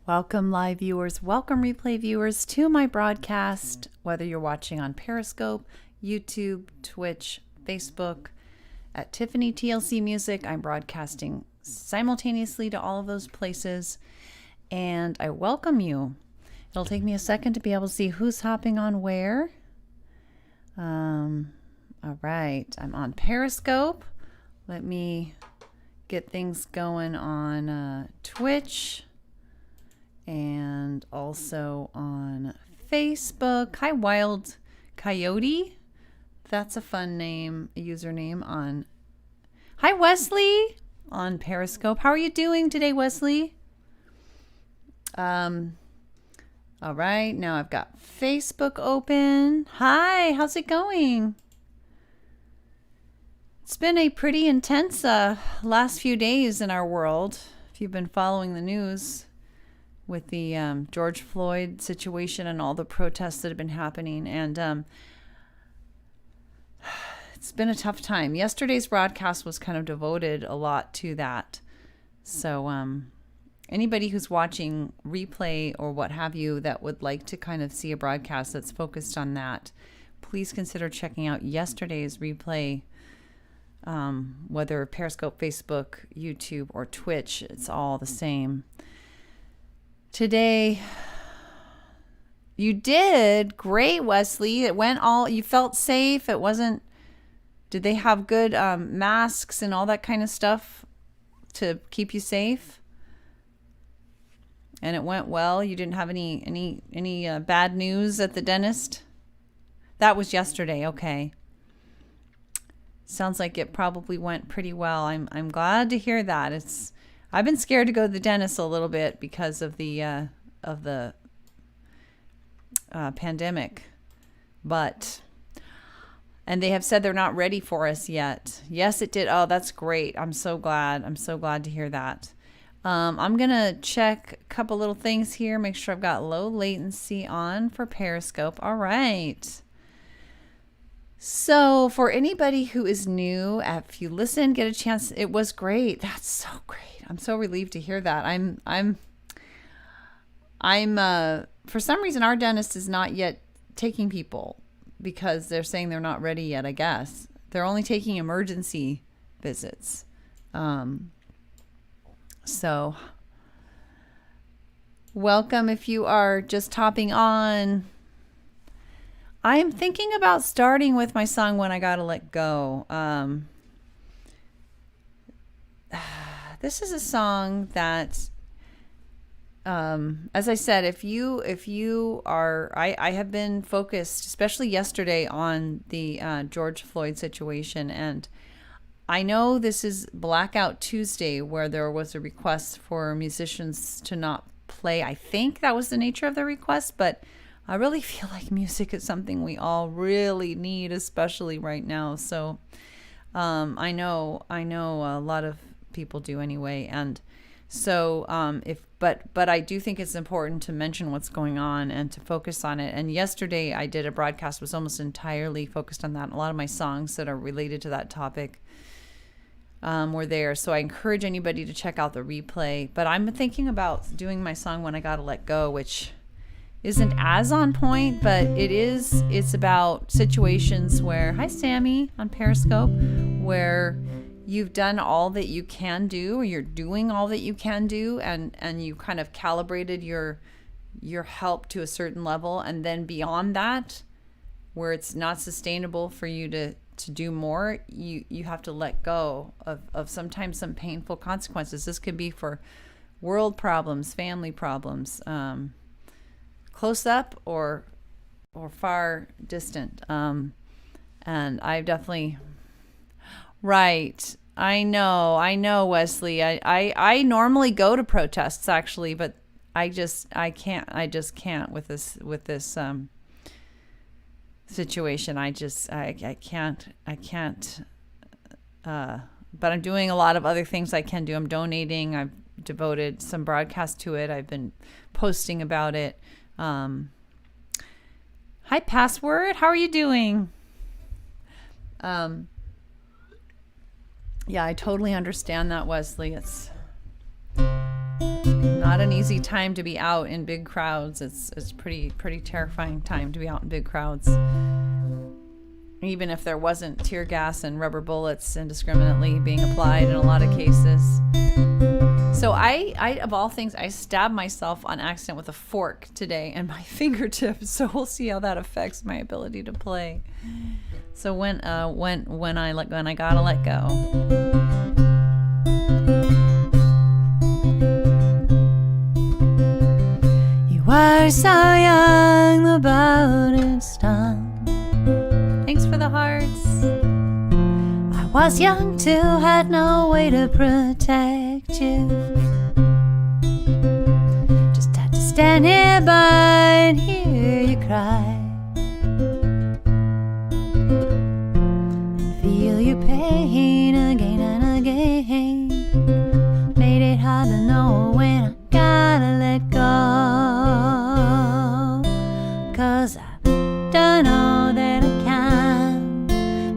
Welcome, live viewers. Welcome, replay viewers, to my broadcast. Whether you're watching on Periscope, YouTube, Twitch, Facebook, at Tiffany TLC Music, I'm broadcasting simultaneously to all of those places, and I welcome you. It'll take me a second to be able to see who's hopping on where. All right, I'm on Periscope. Let me get things going on Twitch. And also on Facebook. Hi, Wild Coyote. That's a fun name, a username on. Hi, Wesley on Periscope. How are you doing today, Wesley? All right, now I've got Facebook open. Hi, how's it going? It's been a pretty intense last few days in our world. If you've been following the news with the George Floyd situation and all the protests that have been happening. And it's been a tough time. Yesterday's broadcast was kind of devoted a lot to that. So anybody who's watching replay or what have you that would like to kind of see a broadcast that's focused on that, please consider checking out yesterday's replay, whether Periscope, Facebook, YouTube, or Twitch. It's all the same. Today, you did great, Wesley. It went all, you felt safe. It wasn't, did they have good masks and all that kind of stuff to keep you safe? And it went well. You didn't have any bad news at the dentist? That was yesterday. Okay. Sounds like it probably went pretty well. I'm glad to hear that. I've been scared to go to the dentist a little bit because of the pandemic, and they have said they're not ready for us yet. Yes, it did. Oh, that's great. I'm so glad. I'm so glad to hear that. I'm gonna check a couple little things here. Make sure I've got low latency on for Periscope. All right. So for anybody who is new, if you listen, get a chance. It was great. That's so great. I'm so relieved to hear that. I'm for some reason our dentist is not yet taking people because they're saying they're not ready yet, I guess. They're only taking emergency visits. So welcome if you are just hopping on. I am thinking about starting with my song When I Gotta Let Go. This is a song that, as I said, if you are, I have been focused, especially yesterday, on the George Floyd situation. And I know this is Blackout Tuesday, where there was a request for musicians to not play. I think that was the nature of the request, but I really feel like music is something we all really need, especially right now. So I know a lot of people do anyway, and so but I do think it's important to mention what's going on and to focus on it. And yesterday I did a broadcast was almost entirely focused on that. A lot of my songs that are related to that topic were there, so I encourage anybody to check out the replay. But I'm thinking about doing my song When I Gotta Let Go, which isn't as on point, but it's about situations where, hi Sammy on Periscope, where you've done all that you can do, or you're doing all that you can do, and you kind of calibrated your help to a certain level, and then beyond that, where it's not sustainable for you to do more, you have to let go of sometimes some painful consequences. This could be for world problems, family problems, close up or far distant. And I've definitely, right. I know, Wesley. I normally go to protests actually, but I just can't with this situation. I can't. But I'm doing a lot of other things I can do. I'm donating. I've devoted some broadcasts to it. I've been posting about it. Hi, Password. How are you doing? Yeah, I totally understand that, Wesley. It's not an easy time to be out in big crowds. It's pretty terrifying time to be out in big crowds. Even if there wasn't tear gas and rubber bullets indiscriminately being applied in a lot of cases. So I of all things, I stabbed myself on accident with a fork today and my fingertips. So we'll see how that affects my ability to play. So when I gotta let go. You were so young, the boat had stung. Thanks for the hearts. I was young too, had no way to protect you. Just had to stand nearby and hear you cry. And feel your pain again and again. Made it hard to know when I gotta let go. 'Cause I've done all that I can,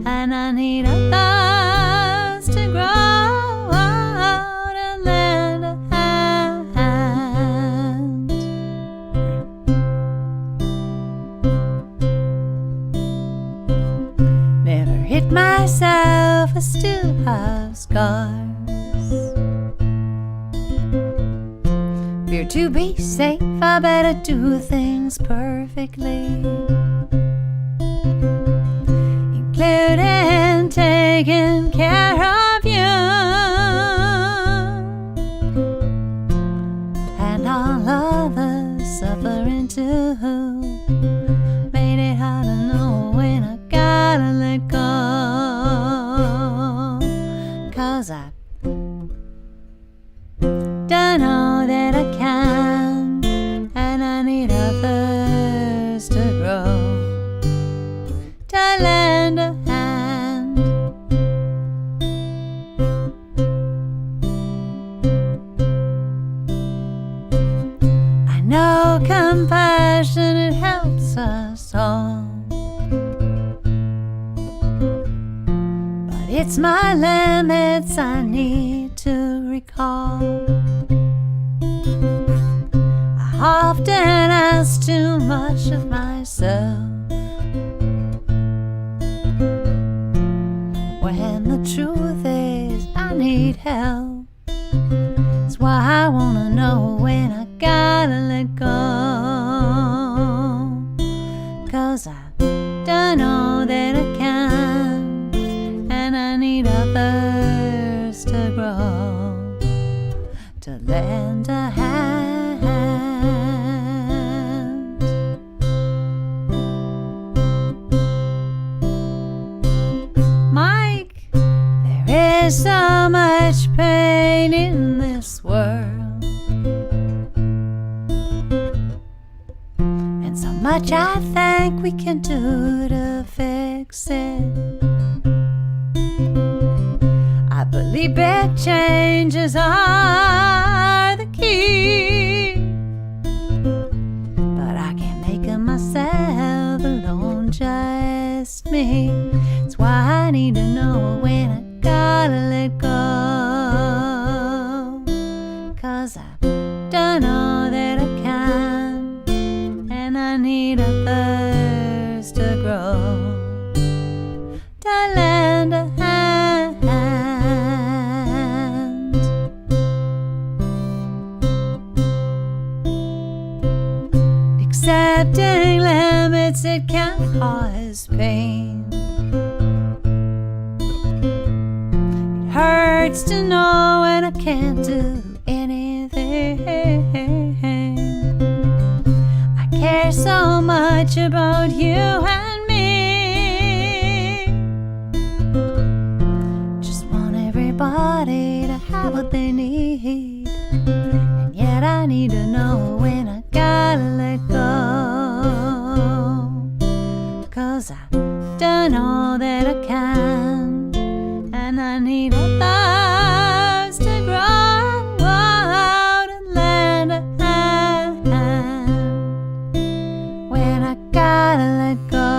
and I need others to grow out and lend a hand. Never hit myself, I still have scars. Fear to be safe, I better do things perfectly, including taking care of you and all others suffering too. Made it hard to know when I gotta let go. 'Cause I've done all that I can, and I need others to grow, to lend a hand. I know compassion, it helps us all, but it's my limits I need to recall. I often ask too much of myself, when the truth is I need help. That's why I wanna know when I gotta let go. 'Cause I've done all that I can, and I need others to grow, to lend a hand. Mike, there is so much pain in this world, and so much I think we can do to fix it. I believe big changes are the key, but I can't make it myself alone, just me. That's why I need to know when I gotta let go. 'Cause I've done all that I can, and I need others to grow, to lend a hand. Accepting limits, it can cause pain. It hurts to know when I can't do anything. I care so much about you and me. Just want everybody to have what they need, and yet I need to know when I gotta let go. 'Cause I've done all that I can, and I need others to grow out and lend a hand. When I gotta let go,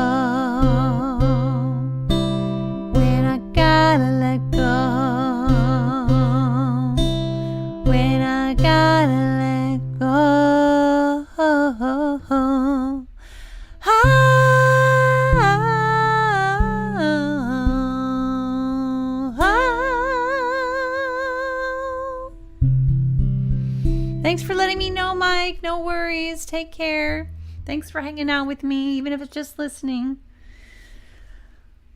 when I gotta let go. Thanks for letting me know, Mike. No worries. Take care. Thanks for hanging out with me, even if it's just listening.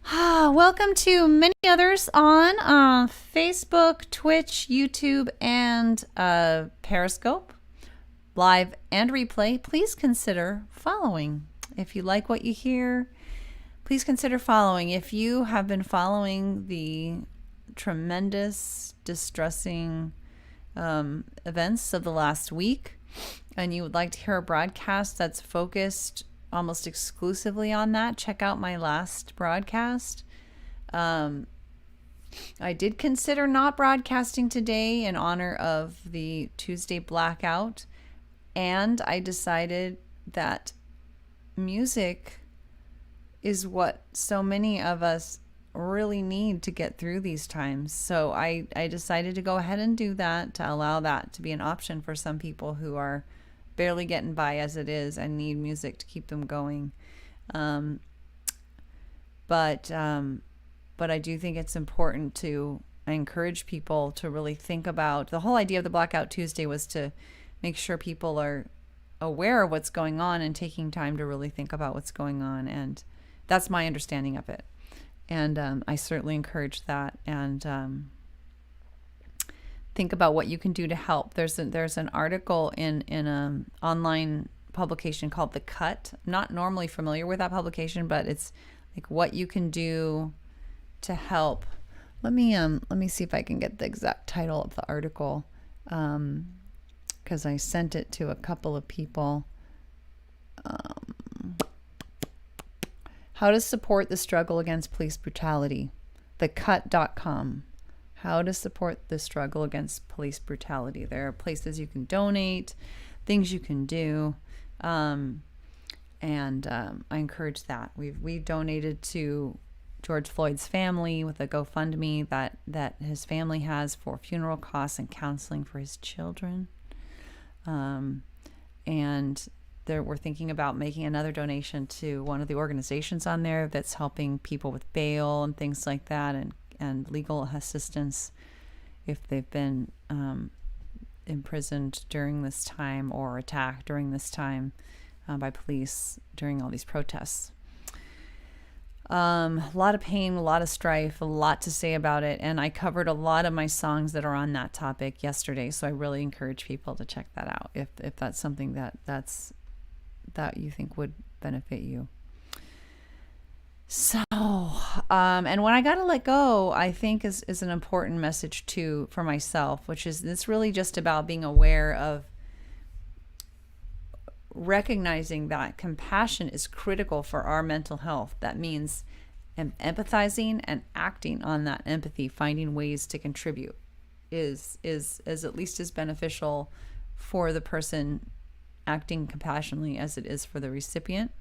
Welcome to many others on Facebook, Twitch, YouTube, and Periscope, live and replay. Please consider following. If you like what you hear, please consider following. If you have been following the tremendous, distressing events of the last week, and you would like to hear a broadcast that's focused almost exclusively on that, check out my last broadcast. I did consider not broadcasting today in honor of the Tuesday blackout, and I decided that music is what so many of us really need to get through these times. So I decided to go ahead and do that, to allow that to be an option for some people who are barely getting by as it is and need music to keep them going. But I do think it's important to encourage people to really think about the whole idea of the Blackout Tuesday was to make sure people are aware of what's going on and taking time to really think about what's going on. And that's my understanding of it. And I certainly encourage that. And think about what you can do to help. There's an article in an online publication called The Cut. I'm not normally familiar with that publication, but it's like what you can do to help. Let me see if I can get the exact title of the article, because I sent it to a couple of people. How to support the struggle against police brutality. TheCut.com. How to support the struggle against police brutality. There are places you can donate, things you can do, and I encourage that. We've donated to George Floyd's family with a GoFundMe that his family has for funeral costs and counseling for his children, and we're thinking about making another donation to one of the organizations on there that's helping people with bail and things like that, and legal assistance if they've been imprisoned during this time or attacked during this time by police during all these protests. A lot of pain, a lot of strife, a lot to say about it, and I covered a lot of my songs that are on that topic yesterday, so I really encourage people to check that out if that's something that you think would benefit you. So, and when I got to let go, I think is an important message too for myself, which is it's really just about being aware of recognizing that compassion is critical for our mental health. That means empathizing and acting on that empathy, finding ways to contribute is at least as beneficial for the person acting compassionately as it is for the recipient.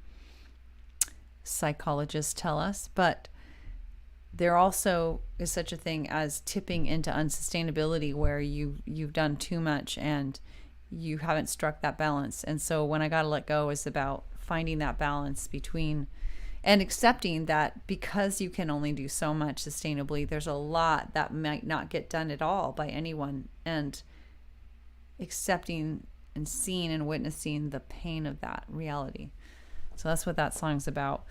Psychologists tell us, but there also is such a thing as tipping into unsustainability where you've done too much and you haven't struck that balance. And so when I got to let go is about finding that balance between and accepting that because you can only do so much sustainably, there's a lot that might not get done at all by anyone, and accepting and seeing and witnessing the pain of that reality. So that's what that song's about.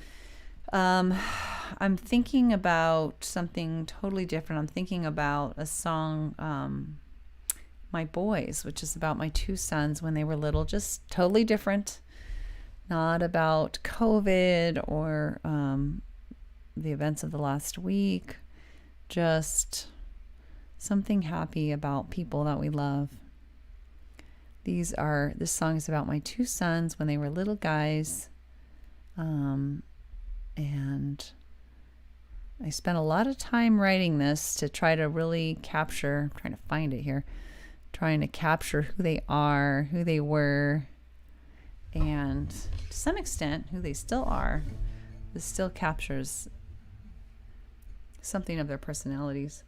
I'm thinking about something totally different. I'm thinking about a song, My Boys, which is about my two sons when they were little, just totally different. Not about COVID or the events of the last week, just something happy about people that we love. This song is about my two sons when they were little guys. And I spent a lot of time writing this to try to really capture, I'm trying to find it here, trying to capture who they are, who they were, and to some extent who they still are. This still captures something of their personalities.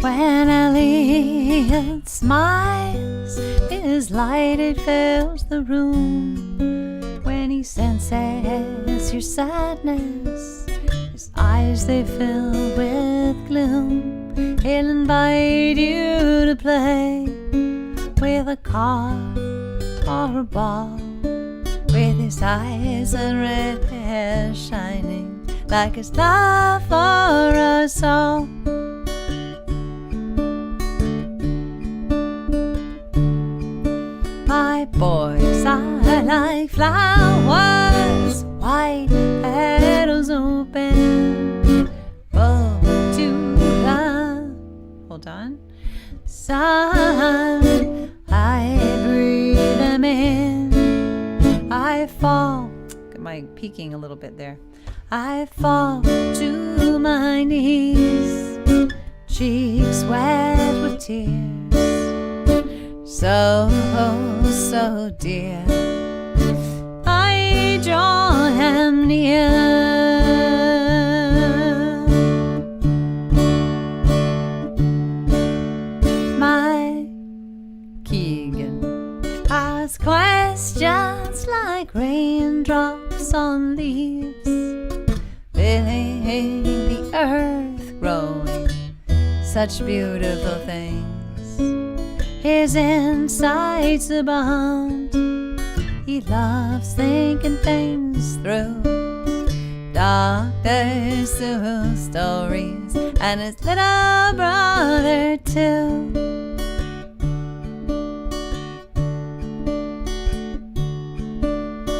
When Elliot smiles, his light it fills the room. When he senses your sadness, his eyes they fill with gloom. He'll invite you to play with a car or a ball, with his eyes and red hair shining like his love for us all. My boys are like flowers, white petals open, full to the, hold on, sun. I breathe them in. I fall, am I peeking a little bit there? I fall to my knees, cheeks wet with tears, so, so dear. I draw him near. My Keegan asks questions like raindrops on leaves, filling the earth, growing such beautiful things. His insights abound. He loves thinking things through, doctors through stories, and his little brother too.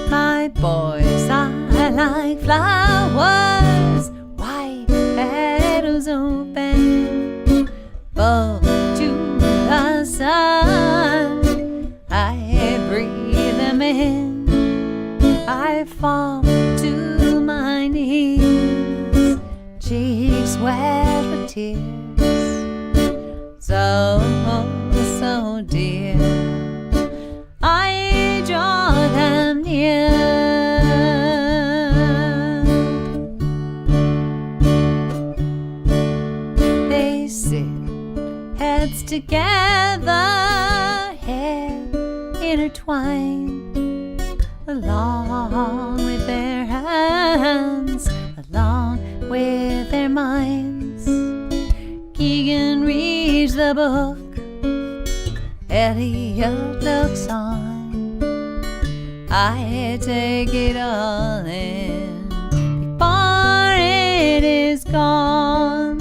My boys are like flowers, white petals open, full to the sun. I breathe them in. I fall to my knees, cheeks wet with tears, so, so dear. I draw them near. They sit heads together, hair intertwined, along with their hands, along with their minds. Keegan reads the book, Elliot looks on. I take it all in before it is gone.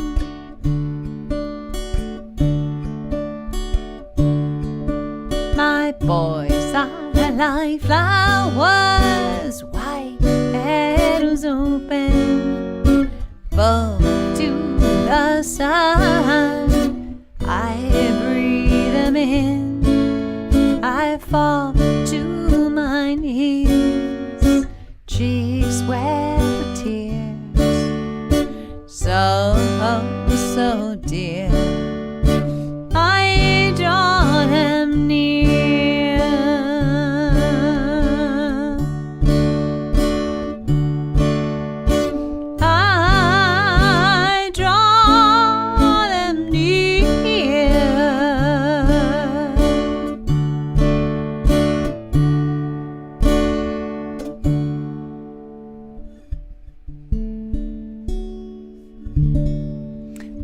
My boys are like flowers, white petals open, full to the sun. I breathe them in. I fall to my knees, cheeks wet with tears, so, so dear. I draw them near. I draw them near.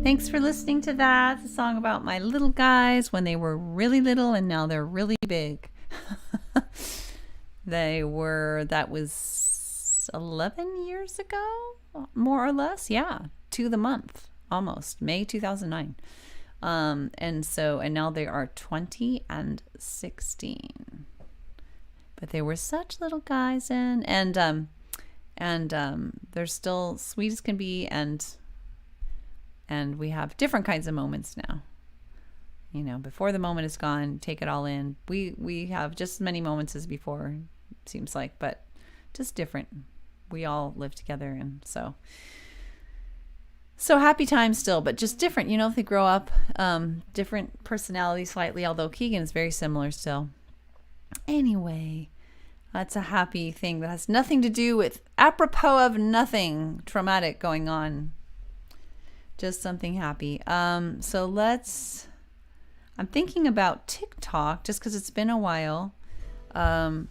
Thanks for listening to that. It's a song about my little guys when they were really little and now they're really big. That was 11 years ago, more or less. Yeah, to the month, almost, May 2009. And now they are 20 and 16. But they were such little guys and they're still sweet as can be, and we have different kinds of moments now. You know, before the moment is gone, take it all in. We have just as many moments as before, seems like, but just different. We all live together, and so happy times still, but just different. You know, if they grow up, different personality slightly, although Keegan is very similar still. Anyway, that's a happy thing that has nothing to do with, apropos of nothing traumatic going on. Just something happy. So I'm thinking about TikTok just because it's been a while. Um,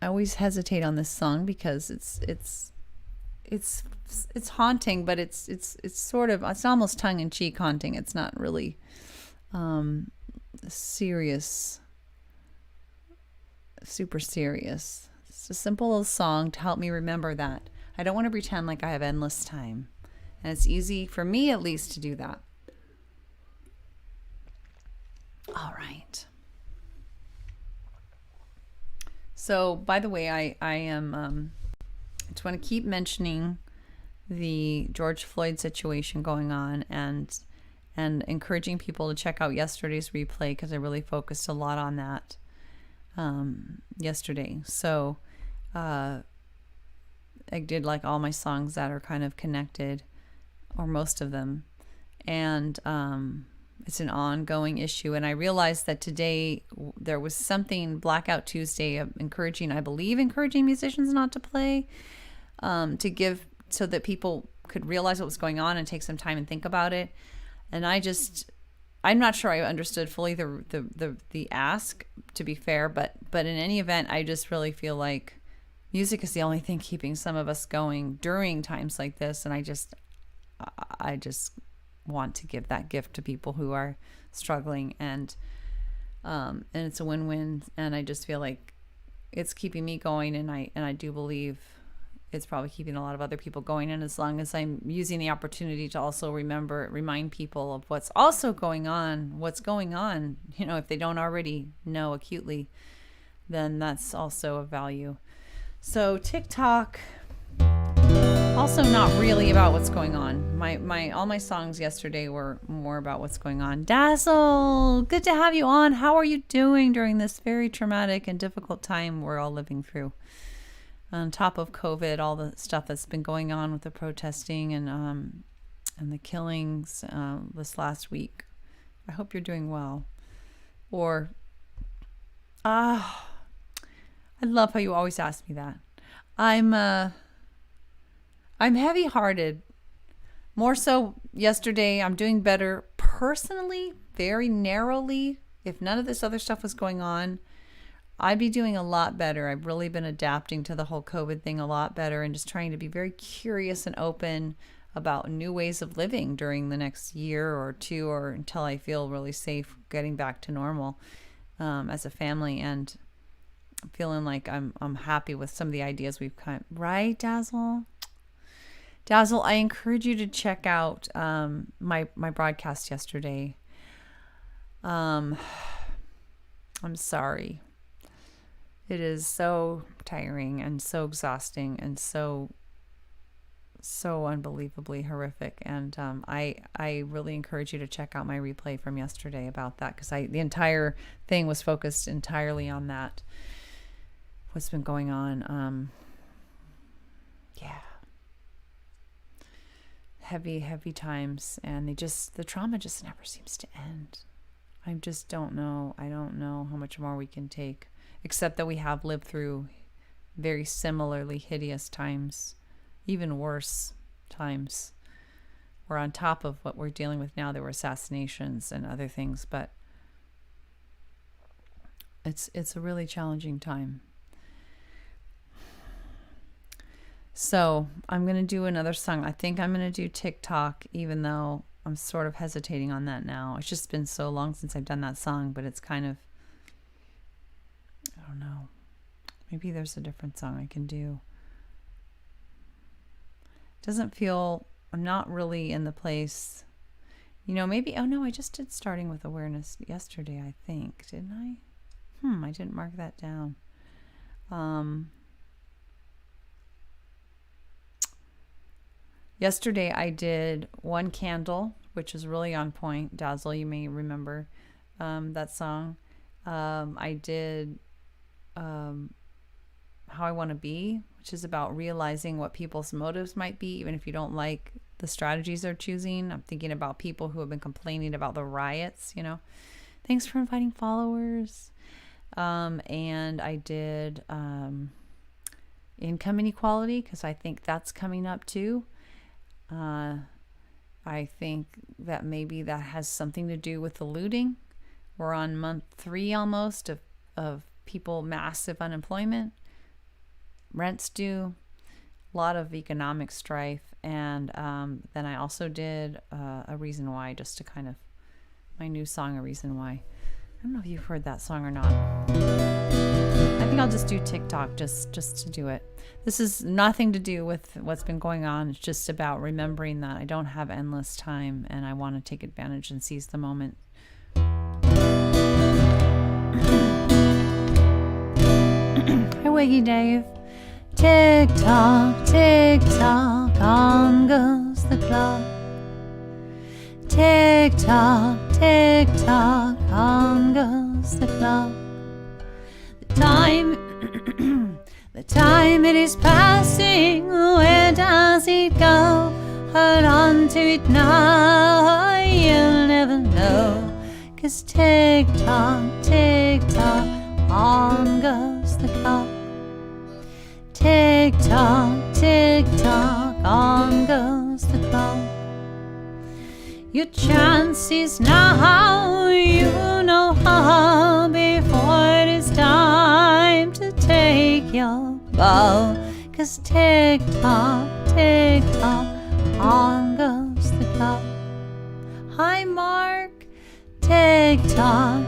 I always hesitate on this song because it's it's haunting, but it's sort of, it's almost tongue in cheek haunting. It's not really serious, super serious. It's a simple little song to help me remember that I don't want to pretend like I have endless time, and it's easy for me at least to do that. All right. So, by the way, I am I just want to keep mentioning the George Floyd situation going on, and encouraging people to check out yesterday's replay because I really focused a lot on that yesterday. So I did like all my songs that are kind of connected, or most of them, and it's an ongoing issue. And I realized that today there was something Blackout Tuesday encouraging musicians not to play, to give, so that people could realize what was going on and take some time and think about it. And I'm not sure I understood fully the ask, to be fair, but in any event, I just really feel like music is the only thing keeping some of us going during times like this. And I just want to give that gift to people who are struggling, and it's a win-win. And I just feel like it's keeping me going, and I do believe it's probably keeping a lot of other people going. And as long as I'm using the opportunity to also remind people of what's going on, if they don't already know acutely, then that's also a value. So TikTok, also not really about what's going on. All my songs yesterday were more about what's going on. Dazzle, good to have you on. How are you doing during this very traumatic and difficult time we're all living through? On top of COVID, all the stuff that's been going on with the protesting and the killings this last week. I hope you're doing well. Or, I love how you always ask me that. I'm heavy-hearted. More so yesterday. I'm doing better personally, very narrowly. If none of this other stuff was going on, I'd be doing a lot better. I've really been adapting to the whole COVID thing a lot better, and just trying to be very curious and open about new ways of living during the next year or two, or until I feel really safe getting back to normal as a family, and feeling like I'm happy with some of the ideas we've right, Dazzle? Dazzle, I encourage you to check out my broadcast yesterday. I'm sorry. It is so tiring and so exhausting and so unbelievably horrific. And I really encourage you to check out my replay from yesterday about that, because the entire thing was focused entirely on that. What's been going on. Yeah. Heavy times, and the trauma just never seems to end. I just don't know. I don't know how much more we can take, except that we have lived through very similarly hideous times, even worse times. We're on top of what we're dealing with now. There were assassinations and other things, but it's a really challenging time. So I'm going to do another song. I think I'm going to do TikTok, even though I'm sort of hesitating on that now. It's just been so long since I've done that song, but it's kind of, I don't know. Maybe there's a different song I can do. Doesn't feel, I'm not really in the place, maybe, oh no, I just did Starting with Awareness yesterday, I think, didn't I? I didn't mark that down. Yesterday I did One Candle, which is really on point. Dazzle, you may remember that song. I did How I Want to Be, which is about realizing what people's motives might be, even if you don't like the strategies they're choosing. I'm thinking about people who have been complaining about the riots, Thanks for inviting followers. And I did Income Inequality, because I think that's coming up too. I think that maybe that has something to do with the looting. We're on month 3 almost of people, massive unemployment, rents due, a lot of economic strife. And then I also did A Reason Why, just to kind of, my new song, A Reason Why. I don't know if you've heard that song or not. I think I'll just do TikTok just to do it. This is nothing to do with what's been going on. It's just about remembering that I don't have endless time and I want to take advantage and seize the moment. Hi, Wiggy Dave. Tick tock, on goes the clock. Tick tock, on goes the clock. The time it is passing, where does it go? Hold on to it now, you'll never know. 'Cause tick tock, on goes the clock. Tick tock, on goes the clock. Your chance is now, you know how, before it is time to take your bow. 'Cause tick tock, on goes the clock. Hi, Mark. Tick tock,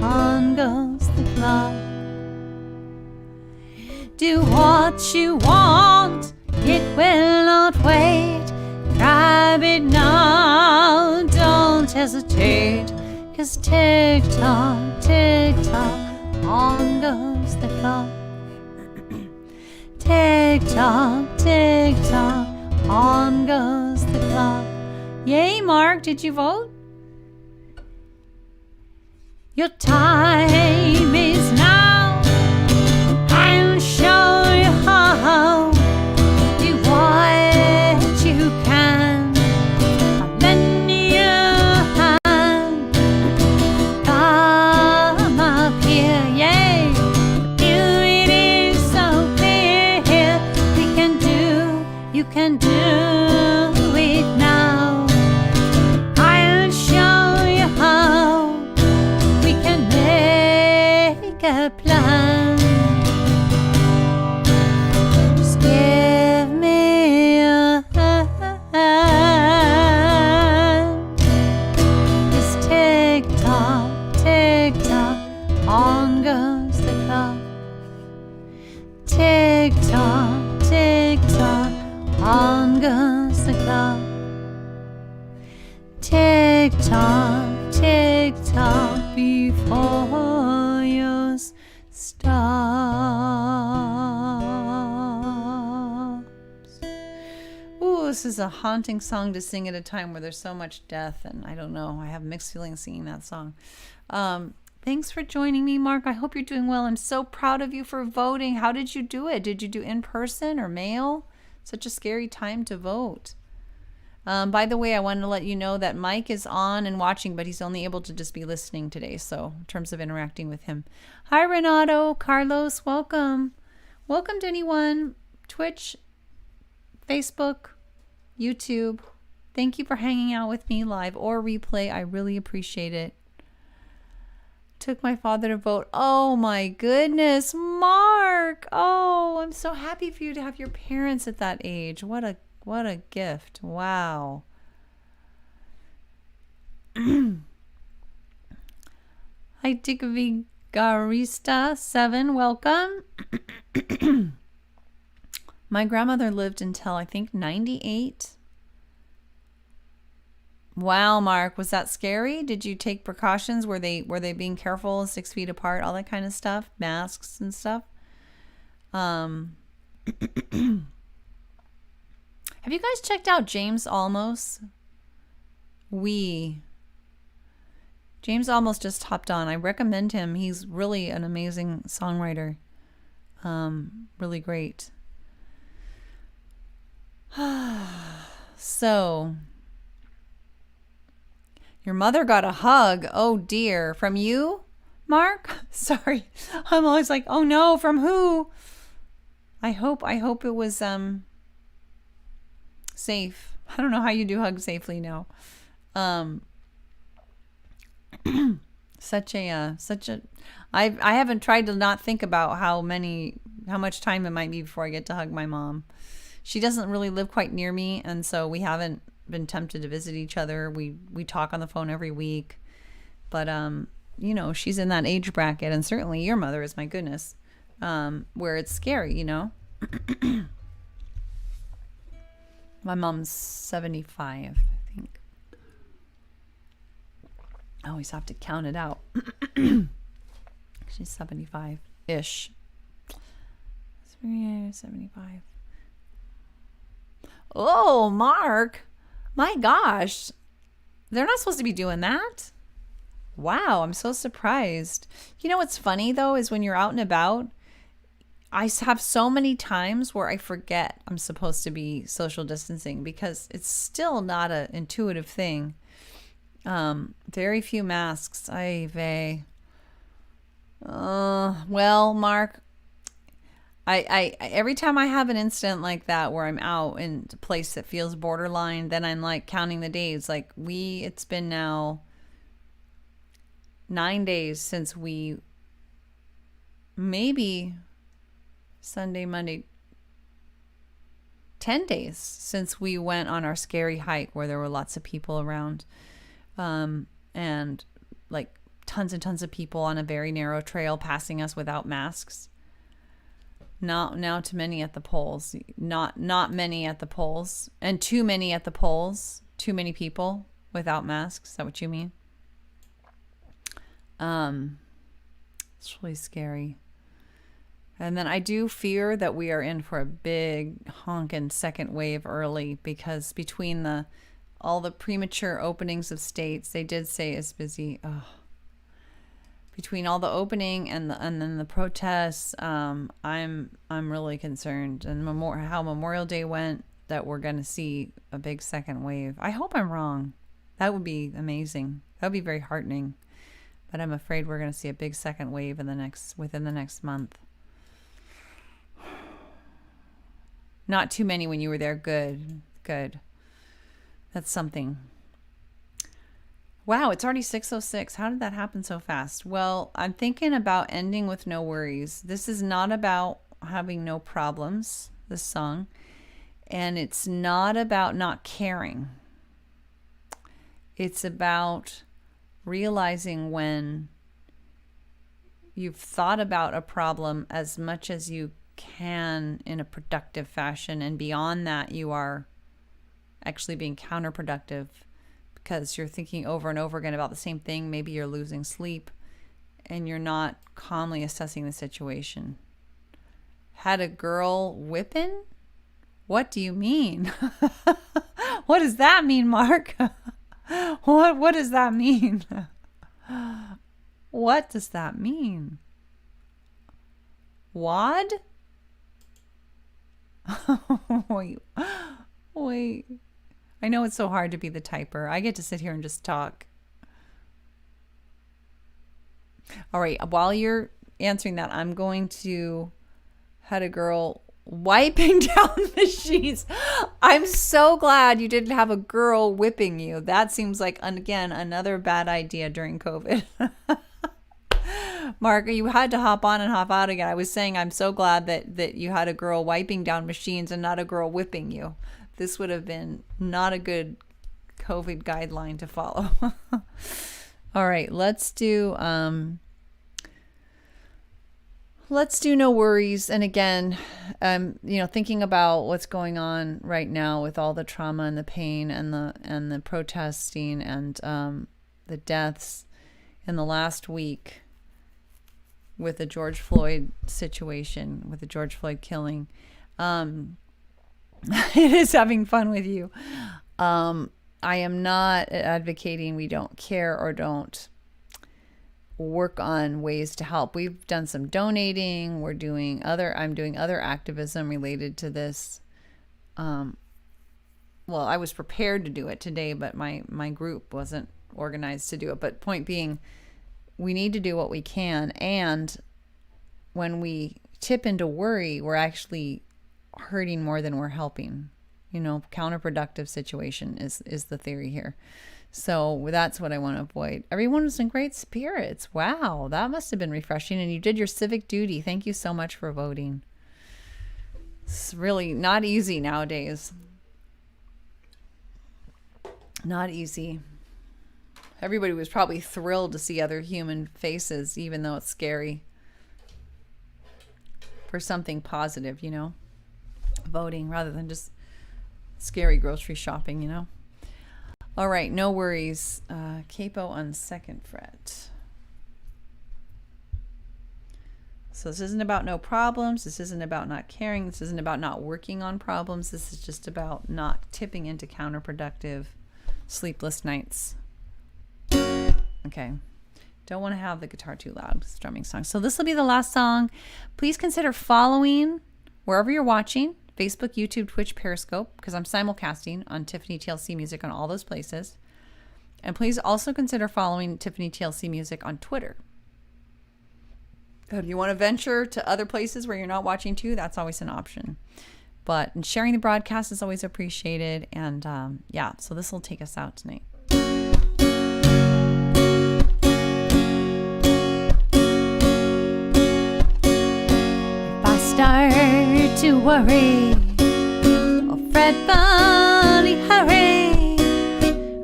on goes the clock. Do what you want, it will not wait. Grab it now, don't hesitate. 'Cause tick tock, on goes the clock. Tick tock, on goes the clock. Yay, Mark, did you vote? Your time is now. I'll show you how. Do what you can. I'll lend you a hand. Come up here, yay. You, it is so clear here. You can do it now. I'll show you how. We can make a plan. Just give me a hand. Just tick tock, on goes the clock. Tick tock, on goes the clock. Tick tock, before yours stops. Ooh, this is a haunting song to sing at a time where there's so much death, and I don't know, I have mixed feelings singing that song. Thanks for joining me, Mark. I hope you're doing well. I'm so proud of you for voting. How did you do it? Did you do in person or mail? Such a scary time to vote. By the way, I wanted to let you know that Mike is on and watching, but he's only able to just be listening today. So in terms of interacting with him. Hi, Renato, Carlos, welcome. Welcome to anyone. Twitch, Facebook, YouTube. Thank you for hanging out with me live or replay. I really appreciate it. Took my father to vote. Oh my goodness, Mark. Oh, I'm so happy for you to have your parents at that age. What a gift. Wow. Hi, Tigvigarista 7. Welcome. My grandmother lived until I think 98. Wow, Mark, was that scary? Did you take precautions? Were they being careful, 6 feet apart, all that kind of stuff, masks and stuff? Have you guys checked out James Olmos? James Olmos just hopped on. I recommend him. He's really an amazing songwriter. Really great. So, your mother got a hug. Oh dear. From you, Mark? Sorry. I'm always like, oh no, from who? I hope it was safe. I don't know how you do hug safely now. Um, such a. I haven't tried to not think about how much time it might be before I get to hug my mom. She doesn't really live quite near me, and so we haven't been tempted to visit each other. We talk on the phone every week, but she's in that age bracket, and certainly your mother is, my goodness, where it's scary. My mom's 75, I think. I always have to count it out. She's 75-ish. 75. Oh, Mark. My gosh. They're not supposed to be doing that. Wow, I'm so surprised. You know what's funny, though, is when you're out and about, I have so many times where I forget I'm supposed to be social distancing because it's still not an intuitive thing. Very few masks. Well, Mark, I every time I have an incident like that where I'm out in a place that feels borderline, then I'm like counting the days. Like it's been now 9 days since maybe Sunday, Monday, 10 days since we went on our scary hike where there were lots of people around, and like tons and tons of people on a very narrow trail passing us without masks. Not now too many at the polls. Not many at the polls, and too many at the polls. Too many people without masks. Is that what you mean? It's really scary. And then I do fear that we are in for a big honkin' second wave early, because between all the premature openings of states, they did say it's busy. Oh. Between all the opening and then the protests, I'm really concerned. And how Memorial Day went, that we're going to see a big second wave. I hope I'm wrong. That would be amazing. That would be very heartening. But I'm afraid we're going to see a big second wave within the next month. Not too many when you were there. Good. That's something. Wow, it's already 6:06. How did that happen so fast? Well, I'm thinking about ending with no worries. This is not about having no problems, this song. And it's not about not caring. It's about realizing when you've thought about a problem as much as you can in a productive fashion, and beyond that you are actually being counterproductive because you're thinking over and over again about the same thing. Maybe you're losing sleep and you're not calmly assessing the situation. Had a girl whipping? What do you mean? What does that mean, Mark? What does that mean? What does that mean? Wad? Wait. I know it's so hard to be the typer. I get to sit here and just talk. All right. While you're answering that, I'm going to had a girl wiping down machines. I'm so glad you didn't have a girl whipping you. That seems like, again, another bad idea during COVID. Mark, you had to hop on and hop out again. I was saying I'm so glad that you had a girl wiping down machines and not a girl whipping you. This would have been not a good COVID guideline to follow. All right, let's do no worries. And again, thinking about what's going on right now with all the trauma and the pain and the protesting and the deaths in the last week with the George Floyd situation, with the George Floyd killing. It is having fun with you. I am not advocating we don't care or don't work on ways to help. We've done some donating. I'm doing other activism related to this. Well, I was prepared to do it today, but my group wasn't organized to do it. But point being, we need to do what we can. And when we tip into worry, we're actually hurting more than we're helping. counterproductive situation is the theory here. So that's what I want to avoid. Everyone was in great spirits. Wow, that must have been refreshing. And you did your civic duty. Thank you so much for voting. It's really not easy nowadays. Not easy. Everybody was probably thrilled to see other human faces, even though it's scary. For something positive, voting rather than just scary grocery shopping, All right, no worries. Capo on 2nd fret. So this isn't about no problems. This isn't about not caring. This isn't about not working on problems. This is just about not tipping into counterproductive sleepless nights. Okay. Don't want to have the guitar too loud. Strumming song. So this will be the last song. Please consider following wherever you're watching. Facebook, YouTube, Twitch, Periscope, because I'm simulcasting on Tiffany TLC Music on all those places. And please also consider following Tiffany TLC Music on Twitter. If you want to venture to other places where you're not watching too, that's always an option. But sharing the broadcast is always appreciated. And yeah, so this will take us out tonight. If I start to worry or fretfully hurry,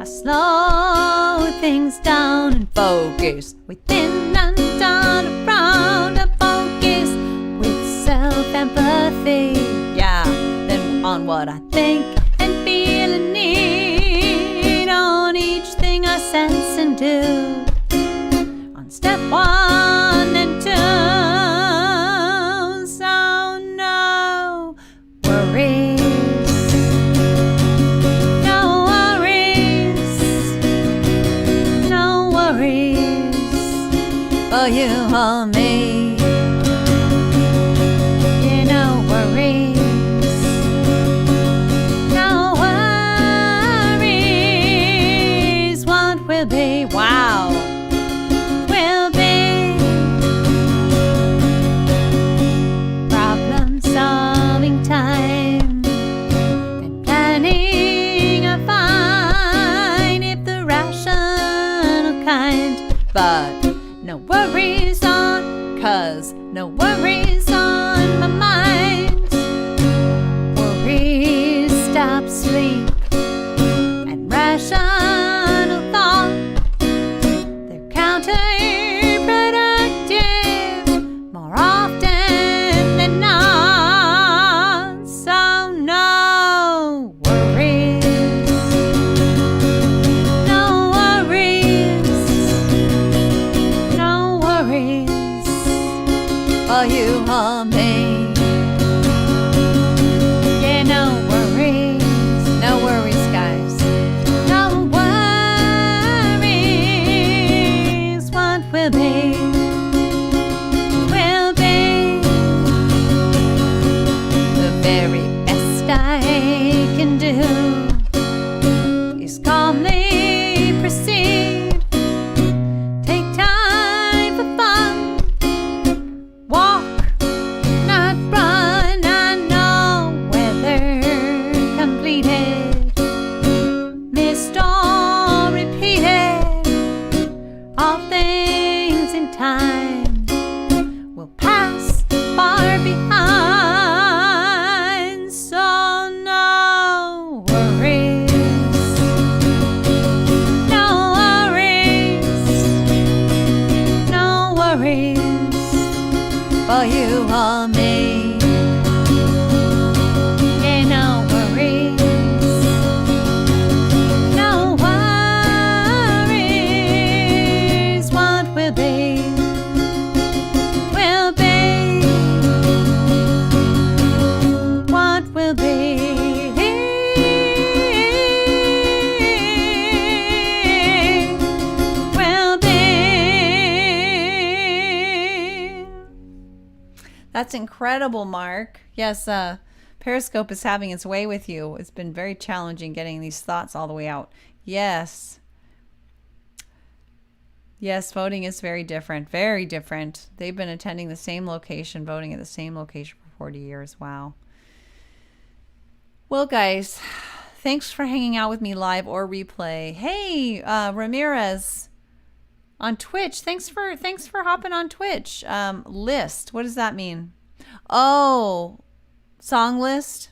I slow things down and focus within and down around. I focus with self-empathy, yeah, then on what I think and feel and need, on each thing I sense and do, on step 1 and 2. So no worries, no worries, no worries for you or me. Yeah, no worries, no worries. What will be? Wow, will be. Problem solving time and planning I find, if the rational kind. But no worries on, 'cause no worries on my mind. Worries stop sleep and rational thought. They're counterproductive more often than not. So no worries, no worries, no worries for you or me. Yeah, no worries, no worries, guys. No worries. What will be, will be. The very best I can do is calmly proceed. Take time for fun. Walk, not run. I know whether completed, missed or repeated, all things in time will pass far behind. So no worries, no worries, no worries for you or me. Yeah, no worries, no worries. What will be, will be. What will be, will be. That's incredible, Mark. Yes, Periscope is having its way with you. It's been very challenging getting these thoughts all the way out. Yes. Yes, voting is very different. Very different. They've been attending the same location, voting at the same location for 40 years. Wow. Well, guys, thanks for hanging out with me live or replay. Hey, Ramirez on Twitch. Thanks for hopping on Twitch. List. What does that mean? Oh, song list.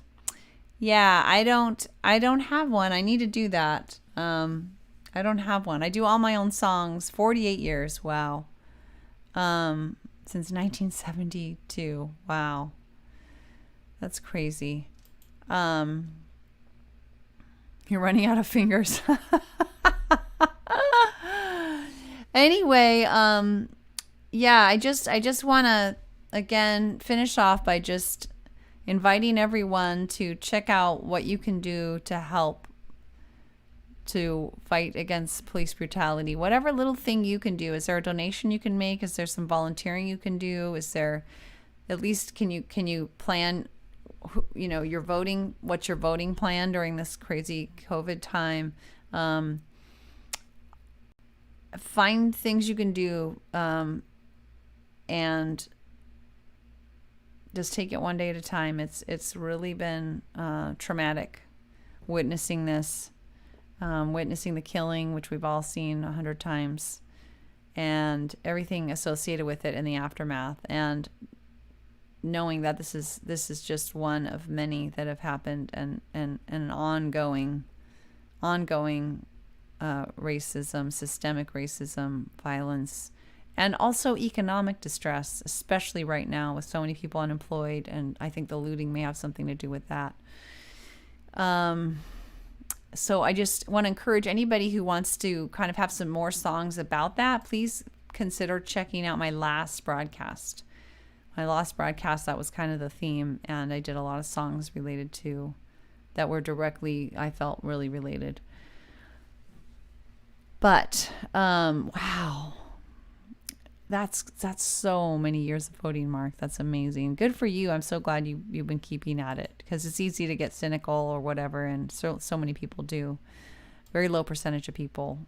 Yeah, I don't have one. I need to do that. I don't have one. I do all my own songs. 48 years. Wow. Since 1972. Wow. That's crazy. Um, you're running out of fingers. Anyway, yeah, I just want to again finish off by just inviting everyone to check out what you can do to help to fight against police brutality. Whatever little thing you can do. Is there a donation you can make? Is there some volunteering you can do? Is there at least can you plan your voting, what's your voting plan during this crazy COVID time? Find things you can do, and just take it one day at a time. It's really been traumatic witnessing this, witnessing the killing, which we've all seen 100 times, and everything associated with it in the aftermath, and knowing that this is just one of many that have happened, and an ongoing racism, systemic racism, violence, and also economic distress, especially right now with so many people unemployed. And I think the looting may have something to do with that. So I just want to encourage anybody who wants to kind of have some more songs about that, please consider checking out my last broadcast. That was kind of the theme, and I did a lot of songs related to that were directly, I felt, really related. But wow, that's so many years of voting, Mark. That's amazing. Good for you. I'm so glad you've been keeping at it, because it's easy to get cynical or whatever, and so many people do. Very low percentage of people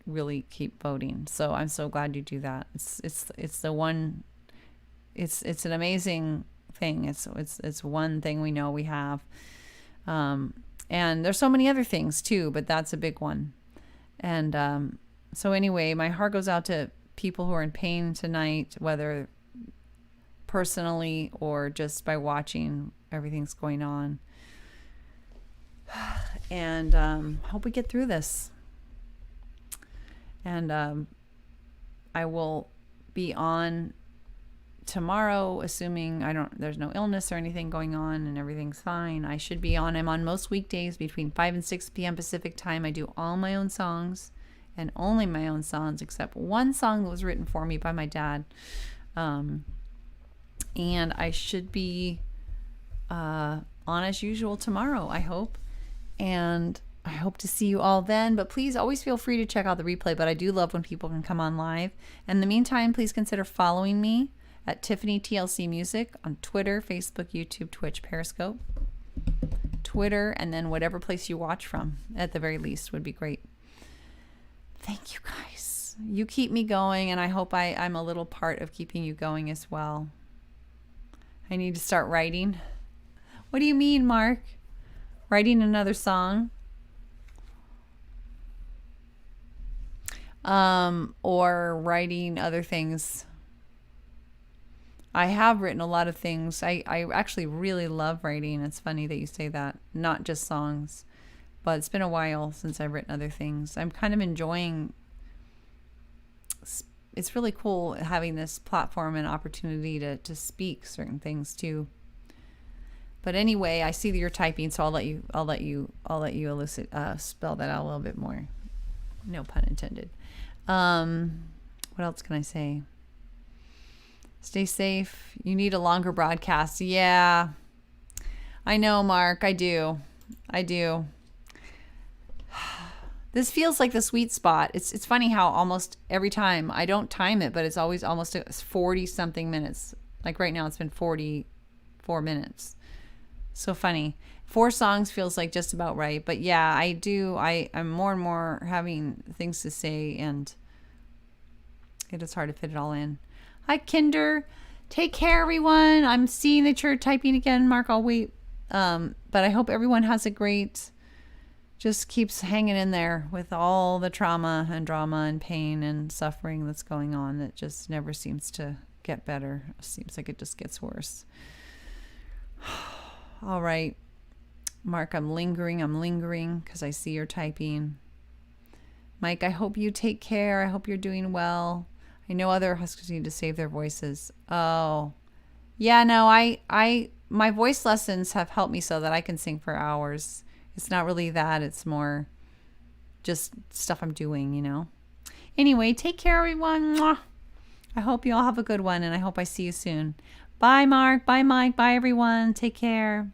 really keep voting. So I'm so glad you do that. It's the one. It's an amazing thing. It's one thing we know we have, and there's so many other things too, but that's a big one. And so anyway, my heart goes out to people who are in pain tonight, whether personally or just by watching everything's going on. And hope we get through this. And I will be on tomorrow, assuming there's no illness or anything going on and everything's fine. I should be on. I'm on most weekdays between 5 and 6 p.m. Pacific time. I do all my own songs, and only my own songs, except one song that was written for me by my dad. And I should be on as usual tomorrow, I hope. And I hope to see you all then. But please always feel free to check out the replay. But I do love when people can come on live. And in the meantime, please consider following me at Tiffany TLC Music on Twitter, Facebook, YouTube, Twitch, Periscope, Twitter, and then whatever place you watch from, at the very least, would be great. Thank you, guys. You keep me going, and I hope I'm a little part of keeping you going as well. I need to start writing. What do you mean, Mark? Writing another song? Or writing other things? I have written a lot of things. I actually really love writing. It's funny that you say that. Not just songs. But it's been a while since I've written other things. I'm kind of enjoying... It's really cool having this platform and opportunity to speak certain things too. But anyway, I see that you're typing, so I'll let you elicit spell that out a little bit more. No pun intended. What else can I say? Stay safe. You need a longer broadcast. Yeah. I know, Mark. I do. This feels like the sweet spot. It's funny how almost every time, I don't time it, but it's always almost 40 something minutes. Like right now it's been 44 minutes. So funny. 4 songs feels like just about right. But yeah, I'm more and more having things to say, and it is hard to fit it all in. Hi, Kinder. Take care, everyone. I'm seeing that you're typing again, Mark. I'll wait. But I hope everyone has a great, just keeps hanging in there with all the trauma and drama and pain and suffering that's going on that just never seems to get better. It seems like it just gets worse. All right, Mark, I'm lingering because I see you're typing. Mike, I hope you take care. I hope you're doing well. I know other Huskies need to save their voices. Oh, yeah, no, my voice lessons have helped me so that I can sing for hours. It's not really that. It's more just stuff I'm doing, you know. Anyway, take care, everyone. Mwah. I hope you all have a good one, and I hope I see you soon. Bye, Mark. Bye, Mike. Bye, everyone. Take care.